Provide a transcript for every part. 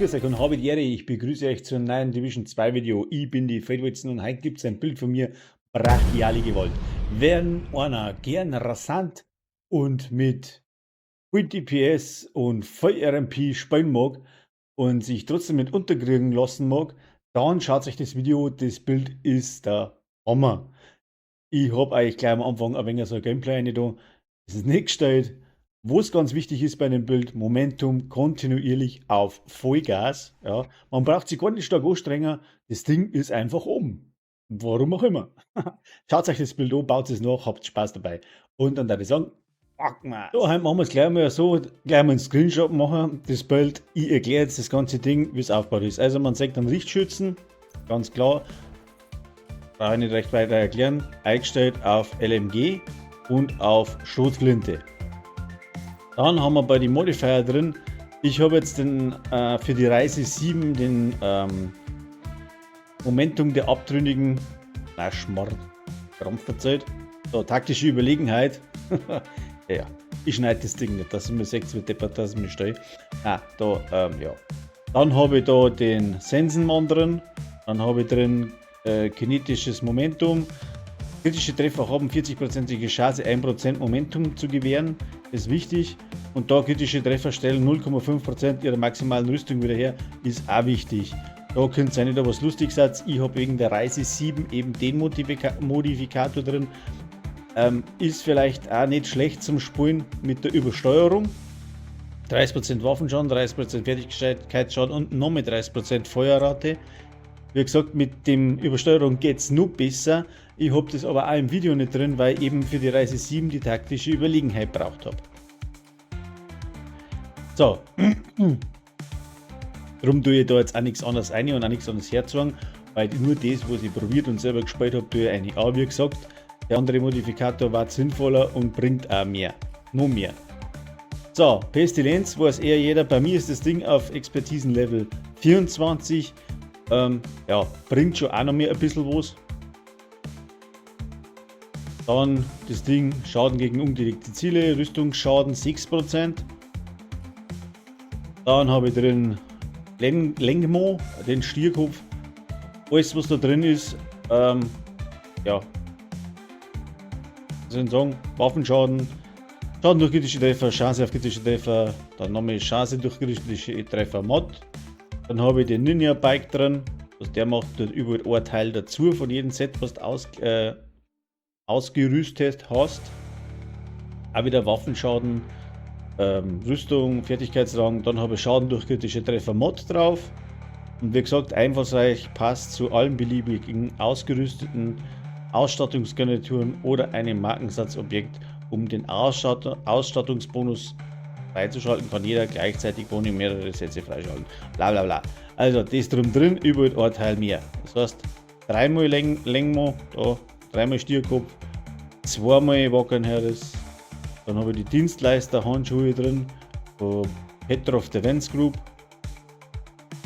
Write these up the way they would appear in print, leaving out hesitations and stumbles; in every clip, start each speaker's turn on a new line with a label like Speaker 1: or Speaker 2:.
Speaker 1: Grüß euch und habe die Ehre, ich begrüße euch zu einem neuen Division 2 Video. Ich bin die Fredwitzen und heute gibt es ein Bild von mir, brachiale Gewalt. Wenn einer gern rasant und mit viel DPS und voll RMP spielen mag und sich trotzdem nicht unterkriegen lassen mag, dann schaut euch das Video, das Bild ist der Hammer. Ich habe euch gleich am Anfang ein wenig so ein Gameplay rein da. Es ist nicht gestellt. Was ganz wichtig ist bei dem Bild, Momentum kontinuierlich auf Vollgas. Ja. Man braucht sich gar nicht stark anstrengen, das Ding ist einfach oben. Warum auch immer. Schaut euch das Bild an, baut es nach, habt Spaß dabei. Und dann würde ich sagen, pack mal. So, heute machen wir es gleich mal so, gleich mal einen Screenshot machen, das Bild. Ich erkläre jetzt das ganze Ding, wie es aufgebaut ist. Also man sagt einen Richtschützen, ganz klar. Brauche ich nicht recht weiter erklären. Eingestellt auf LMG und auf Schrotflinte. Dann haben wir bei den Modifier drin. Ich habe jetzt für die Reise 7 den Momentum der Abtrünnigen. Na, Schmarrn. Krampf verzeiht. So, taktische Überlegenheit. Ja, ich schneide das Ding nicht, dass ich mir 6 wird deppert, dass ich mich stehe. Ah, da, ja. Dann habe ich da den Sensenmann drin. Dann habe ich drin kinetisches Momentum. Kritische Treffer haben 40%ige Chance, 1% Momentum zu gewähren. Das ist wichtig. Und da kritische Treffer stellen 0,5% ihrer maximalen Rüstung wieder her, ist auch wichtig. Da könnt ihr nicht was lustig sein. Ich habe wegen der Reise 7 eben den Modifikator drin. Ist vielleicht auch nicht schlecht zum Spielen mit der Übersteuerung. 30% Waffenschaden, 30% Fertigkeitsschaden und noch mit 30% Feuerrate. Wie gesagt, mit dem Übersteuerung geht es noch besser. Ich habe das aber auch im Video nicht drin, weil ich eben für die Reise 7 die taktische Überlegenheit braucht habe. So. Darum tue ich da jetzt auch nichts anderes rein und auch nichts anderes herzogen, weil nur das, was ich probiert und selber gespielt habe, tue ich eigentlich auch, wie gesagt. Der andere Modifikator war sinnvoller und bringt auch mehr. Noch mehr. So, Pestilenz weiß eher jeder. Bei mir ist das Ding auf Expertisen-Level 24. Ja, bringt schon auch noch mehr ein bisschen was. Dann das Ding, Schaden gegen undirekte Ziele, Rüstungsschaden 6%. Dann habe ich drin Lengmo, den Stierkopf. Alles was da drin ist, ja, soll ich sagen, Waffenschaden, Schaden durch kritische Treffer, Chance auf kritische Treffer, dann nochmal Chance durch kritische Treffer Mod. Dann habe ich den Ninja Bike drin, was der macht, dort überall ein Teil dazu von jedem Set, was du ausgerüstet hast. Auch wieder Waffenschaden, Rüstung, Fertigkeitsrang, dann habe ich Schaden durch kritische Treffer Mod drauf. Und wie gesagt, einfallsreich, passt zu allen beliebigen ausgerüsteten Ausstattungsgarnituren oder einem Markensatzobjekt, um den Ausstattungsbonus freizuschalten, kann jeder gleichzeitig ohne mehrere Sätze freischalten. Bla bla bla. Also das drin, überall ein Teil mehr. Das heißt, dreimal Lengmo, da, dreimal Stierkopf, zweimal Wackernherres, dann habe ich die Dienstleister-Handschuhe drin, von Petrov Defense Group.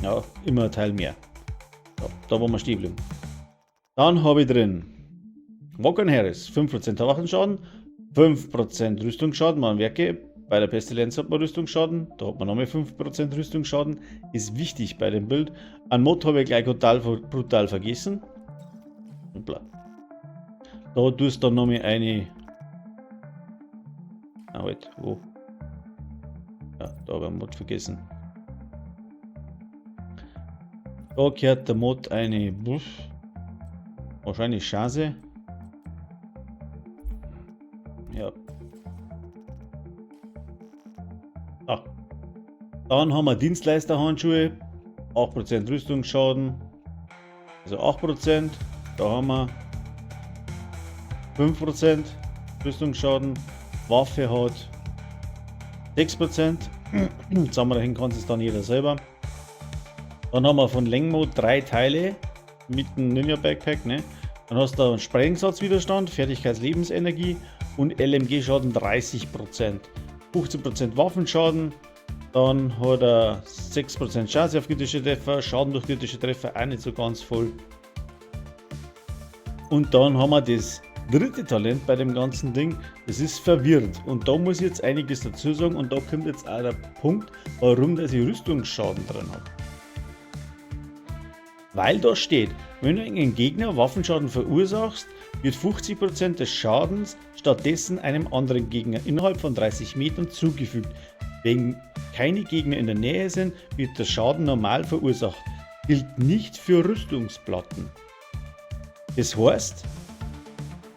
Speaker 1: Ja, immer ein Teil mehr. Ja, da wo wir stehen bleiben. Dann habe ich drin Wackernherres, 5% Waffenschaden, 5% Rüstungsschaden, man Werke. Bei der Pestilenz hat man Rüstungsschaden, da hat man nochmal 5% Rüstungsschaden. Ist wichtig bei dem Bild. An Mod habe ich gleich total brutal vergessen. Hoppla. Da tust du dann nochmal eine. Ah, halt, wo? Ja, da habe ich einen Mod vergessen. Da gehört der Mod eine. Wahrscheinlich Chance. Ja. Ah. Dann haben wir Dienstleister-Handschuhe, 8% Rüstungsschaden, also 8%. Da haben wir 5% Rüstungsschaden. Waffe hat 6%. Zusammenrechnen kann es dann jeder selber. Dann haben wir von Lengmo 3 Teile mit dem Ninja Backpack. Ne? Dann hast du einen Sprengsatzwiderstand, Fertigkeitslebensenergie und LMG-Schaden 30%. 15% Waffenschaden. Dann hat er 6% Chance auf kritische Treffer, Schaden durch kritische Treffer auch nicht so ganz voll. Und dann haben wir das dritte Talent bei dem ganzen Ding, das ist verwirrt. Und da muss ich jetzt einiges dazu sagen und da kommt jetzt auch der Punkt, warum das Rüstungsschaden drin hat. Weil da steht, wenn du einen Gegner Waffenschaden verursachst, wird 50% des Schadens stattdessen einem anderen Gegner innerhalb von 30 Metern zugefügt. Wenn keine Gegner in der Nähe sind, wird der Schaden normal verursacht. Gilt nicht für Rüstungsplatten. Das heißt,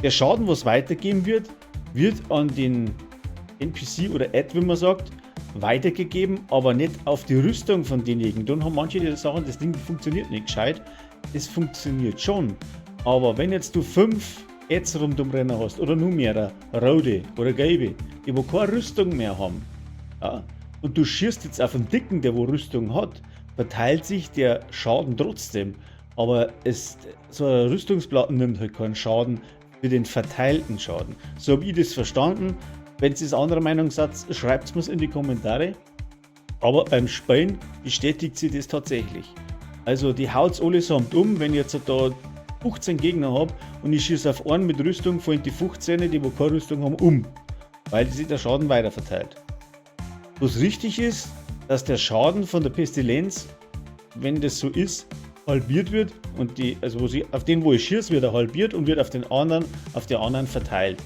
Speaker 1: der Schaden, was weitergeben wird, wird an den NPC oder Ad, wie man sagt, weitergegeben, aber nicht auf die Rüstung von denjenigen. Dann haben manche die sagen, das Ding funktioniert nicht gescheit. Es funktioniert schon. Aber wenn jetzt du 5 Ads rundumrennen hast oder nur mehrere, rote oder gelbe, die wo keine Rüstung mehr haben, ja, und du schießt jetzt auf einen Dicken, der wo Rüstung hat, verteilt sich der Schaden trotzdem. Aber so eine Rüstungsplatte nimmt halt keinen Schaden für den verteilten Schaden. So habe ich das verstanden. Wenn ihr das anderer Meinung seid, schreibt es mir in die Kommentare. Aber beim Spielen bestätigt sie das tatsächlich. Also die haut es allesamt um. Wenn ich jetzt da 15 Gegner habe und ich schieße auf einen mit Rüstung, fallen die 15, die wo keine Rüstung haben, um. Weil sich der Schaden weiter verteilt. Was richtig ist, dass der Schaden von der Pestilenz, wenn das so ist, halbiert wird und auf den, wo ich schieße, wird er halbiert und wird auf die anderen verteilt.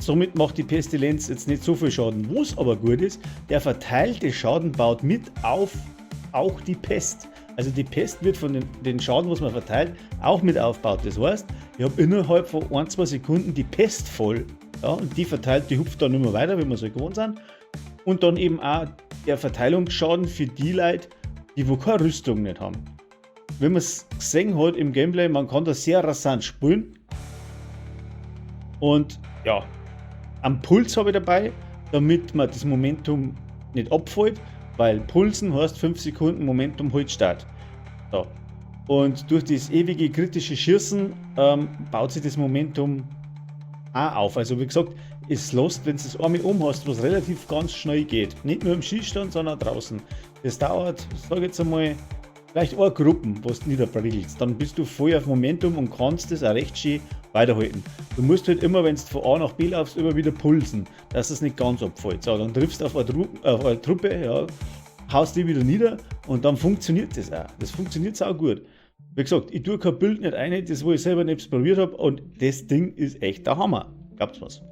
Speaker 1: Somit macht die Pestilenz jetzt nicht so viel Schaden. Was aber gut ist, der verteilte Schaden baut mit auf auch die Pest. Also die Pest wird von den Schaden, was man verteilt, auch mit aufgebaut. Das heißt, ich habe innerhalb von 1-2 Sekunden die Pest voll. Ja, und die verteilt, die hupft dann immer weiter, wie wir so gewohnt sind. Und dann eben auch der Verteilungsschaden für die Leute, die wo keine Rüstung nicht haben. Wenn man es gesehen hat im Gameplay, man kann das sehr rasant spielen. Und ja, am Puls habe ich dabei, damit man das Momentum nicht abfällt, weil Pulsen heißt 5 Sekunden Momentum halt Start. So. Und durch das ewige kritische Schießen baut sich das Momentum auch auf. Also wie gesagt, es lässt, wenn du es einmal hast, was relativ ganz schnell geht. Nicht nur im Schießstand, sondern draußen. Das dauert, sage ich jetzt einmal, vielleicht eine Gruppe, was du niederbrillst. Dann bist du voll auf Momentum und kannst das auch recht schön weiterhalten. Du musst halt immer, wenn du von A nach B laufst, immer wieder pulsen, dass es nicht ganz abfällt. So, dann triffst du auf eine Truppe, ja, haust die wieder nieder und dann funktioniert das auch. Das funktioniert auch gut. Wie gesagt, ich tue kein Bild nicht ein, das wo ich selber nicht probiert habe und das Ding ist echt der Hammer. Glaubt's was.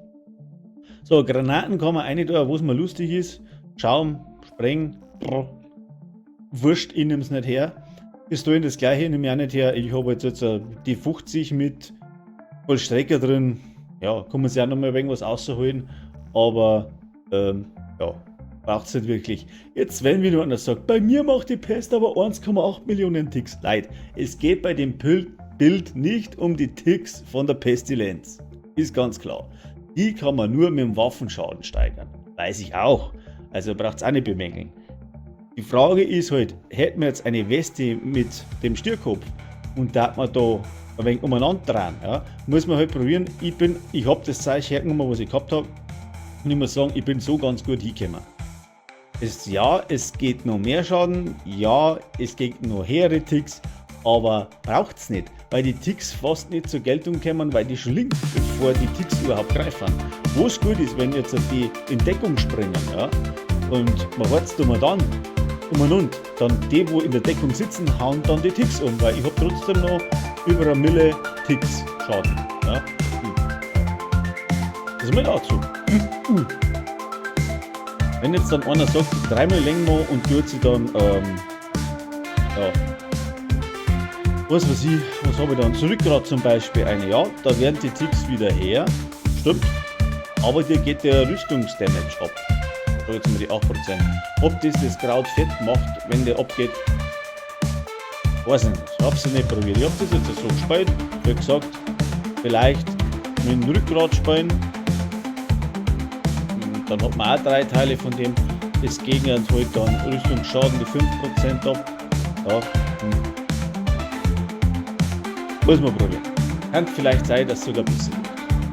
Speaker 1: So, Granaten kann man rein tun, wo es mal lustig ist. Schaum, Spreng, wurscht, ich nehme es nicht her. Pistolen das gleiche, nehme ich auch nicht her. Ich habe jetzt die 50 mit Vollstrecker drin. Ja, kann man sich auch noch mal irgendwas rausholen. Aber ja, braucht es nicht wirklich. Jetzt, wenn wieder einer sagt, bei mir macht die Pest aber 1,8 Millionen Ticks. Leid, es geht bei dem Bild nicht um die Ticks von der Pestilenz. Ist ganz klar. Die kann man nur mit dem Waffenschaden steigern. Weiß ich auch. Also braucht es auch nicht bemängeln. Die Frage ist halt, hätten wir jetzt eine Weste mit dem Stierkopf und darf man da ein wenig umeinander drehen, ja, muss man halt probieren. Ich habe das Zeug hergenommen, was ich gehabt habe, und ich muss sagen, ich bin so ganz gut hingekommen. Ja, es geht noch mehr Schaden, ja, es geht noch höhere Ticks, aber braucht es nicht, weil die Ticks fast nicht zur Geltung kommen, weil die schon links, bevor die Ticks überhaupt greifen. Was gut ist, wenn jetzt die in Deckung springen, ja, und man wartet dann dann die, wo in der Deckung sitzen, hauen dann die Ticks um, weil ich habe trotzdem noch über 1 Mille Ticks Schaden. Ja. Das ist mal dazu. Wenn jetzt dann einer sagt, 3-mal länger und tut sie dann, ja, was weiß ich, was habe ich dann? Zurückgrat zum Beispiel eine, ja, da werden die Ticks wieder her, stimmt, aber dir geht der Rüstungsdamage ab. So, jetzt mal die 8%. Ob das Kraut fett macht, wenn der abgeht, weiß ich nicht. Ich habe es nicht probiert. Ich habe das jetzt so gespielt. Wie gesagt, vielleicht mit dem Rückgrat spielen. Dann hat man auch 3 Teile von dem. Das Gegner holt dann Rüstungsschaden die 5% ab. Ja. Muss man probieren. Kann vielleicht sein, dass es sogar ein bisschen.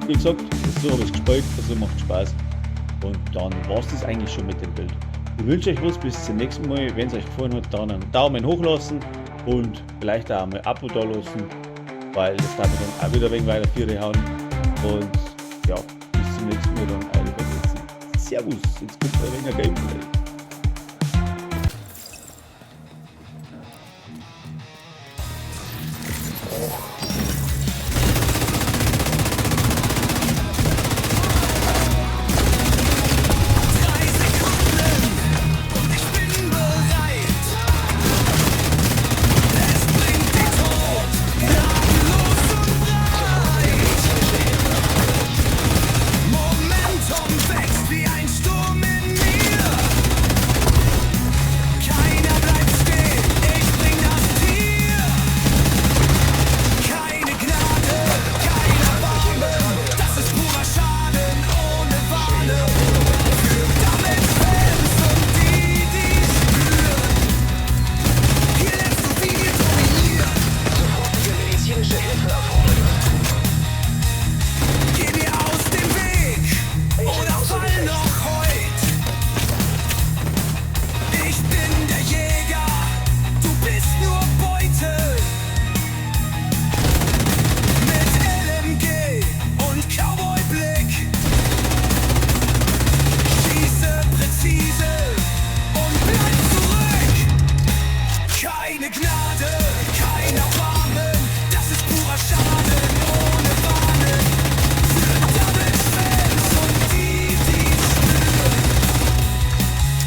Speaker 1: Wie gesagt, so habe ich es gespielt, also macht Spaß. Und dann war es das eigentlich schon mit dem Bild. Ich wünsche euch was bis zum nächsten Mal. Wenn es euch gefallen hat, dann einen Daumen hoch lassen und vielleicht auch mal ein Abo da lassen, weil das darf ich dann auch wieder ein wenig weiter Viere hauen. Und ja, bis zum nächsten Mal dann alle vergessen. Servus, jetzt kommt ein wenig Gameplay.
Speaker 2: Keine Gnade, kein Erbarmen, das ist purer Schaden ohne Warnen. Für Double-Fans und die spüren.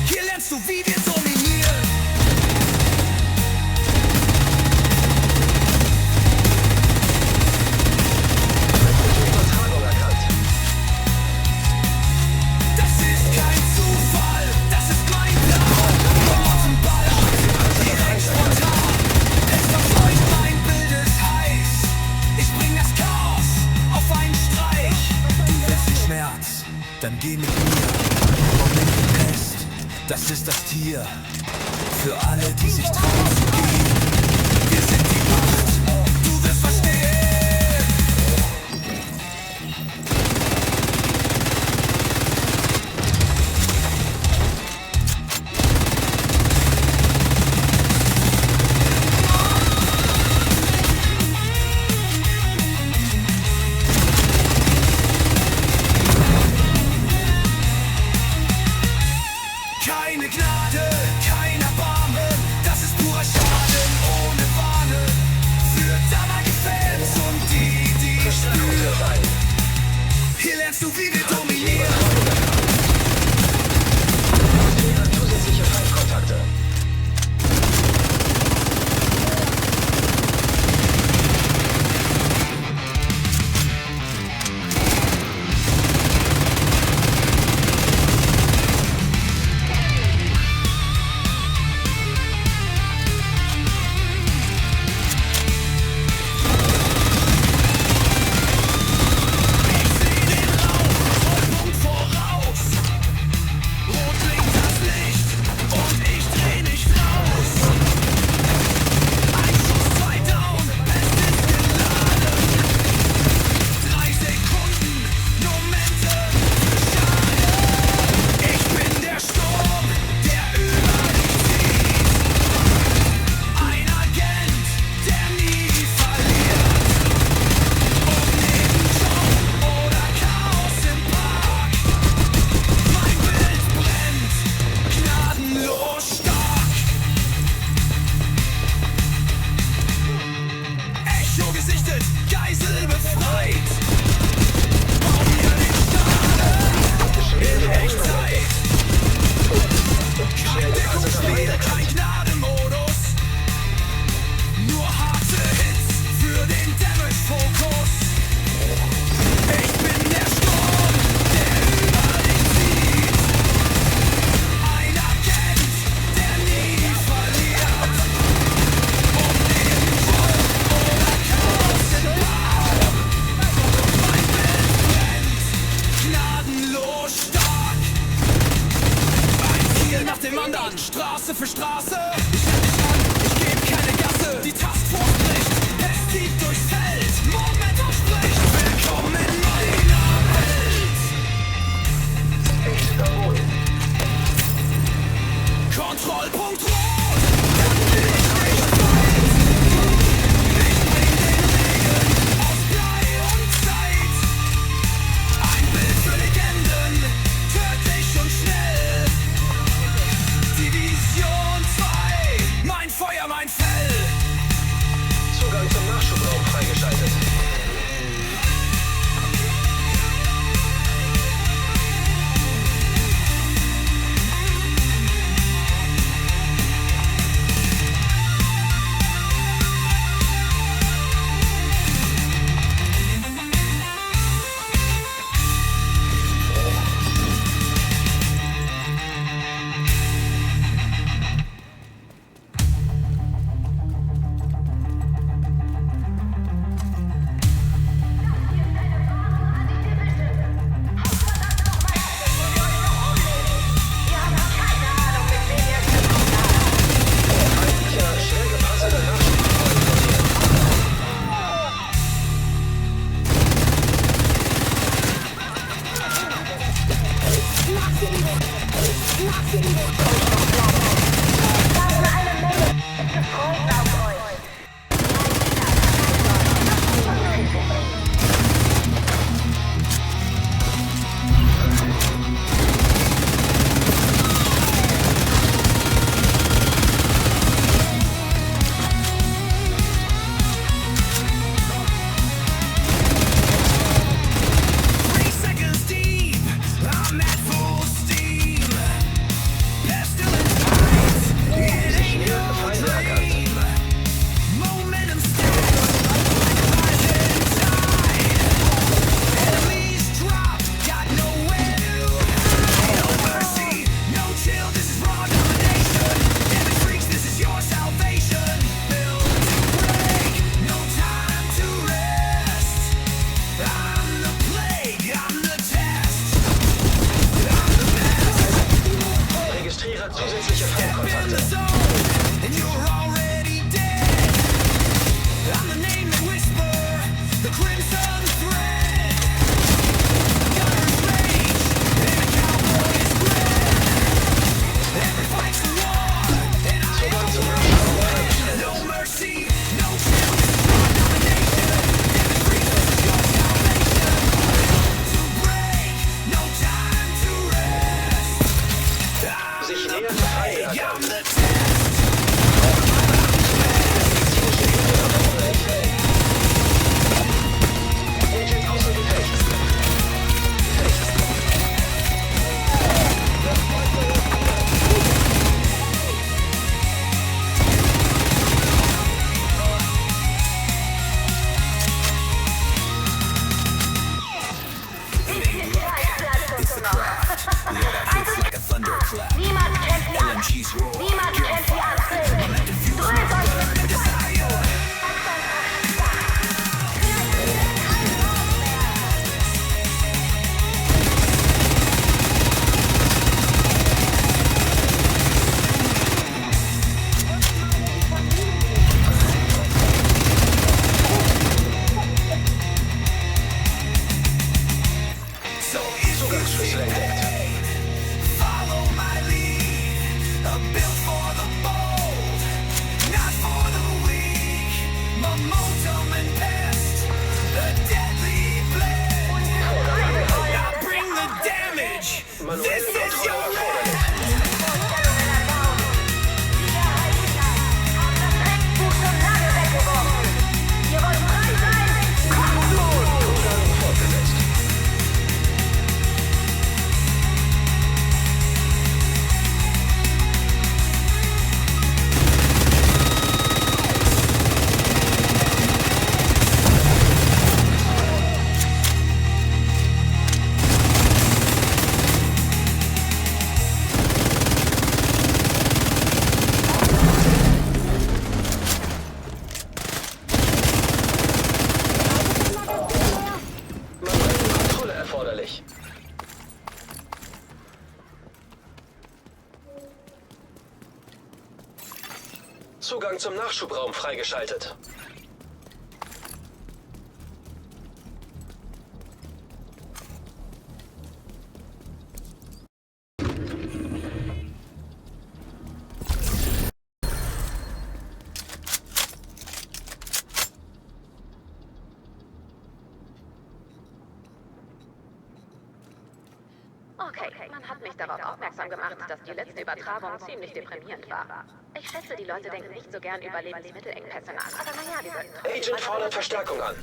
Speaker 2: Hier lernst du, wie wir dominieren. Das ist kein Zufall, das ist mein Plan. Morgenballer, direkt spontan. Es verfolgt, mein Bild ist heiß. Ich bring das Chaos auf einen Streich. Du willst den Schmerz, dann geh mit mir. Und nimm die Pest, das ist das Tier. Für alle, die sich trauen zu gehen. Wir sind die Macht, du wirst verstehen. Keine Gnade, kein Erbarmen, das ist purer Schaden ohne Warnen. Für damalige Fans und die spüren. Hier lernst du, wie wir dominieren.
Speaker 3: Zusätzliche Feindkontakte.
Speaker 2: Punkt voraus. Rot blinkt das Licht und ich dreh nicht raus. Ein Schuss, 2 down, es ist geladen. 3 Sekunden, Momente für Schaden. Ich bin der Sturm, der über dich zieht. Ein Agent, der nie verliert. Ob neben Job oder Chaos im Park. Mein Bild brennt, gnadenlos stark. Echo gesichtet, Geisel befreit. Bau mir den Schaden in Echtzeit. Kein Deckungsspiel, kein Gnademodus. Nur harte Hits für den Damage-Fokus. Ich bin der Sturm, der über dich zieht. Ein Agent, der nie verliert. Ob neben Job oder Chaos im Park. Mein Bild brennt, gnadenlos stark. Ein Ziel nach dem anderen, Straße für Straße. Ich renn dich an, ich geb keine Gasse. Die Taskforce bricht, es zieht durchs Feld. Momentum spricht, willkommen in meiner Welt. Kontrollpunkt rot. Dann bin ich nicht weit. Ich bring den Regen aus Blei und Zeit. Ein Bild für Legenden, tödlich und schnell. Division 2, mein Feuer, mein Fell.
Speaker 3: Zugang zum Nachschubraum freigeschaltet. Zugang zum Nachschubraum freigeschaltet.
Speaker 4: Okay, man hat mich darauf aufmerksam gemacht, dass die letzte Übertragung ziemlich deprimierend war. Ich schätze, die Leute denken nicht so gern über Lebensmittelengpässe nach. Aber naja, diese...
Speaker 3: Agent fordert Verstärkung an.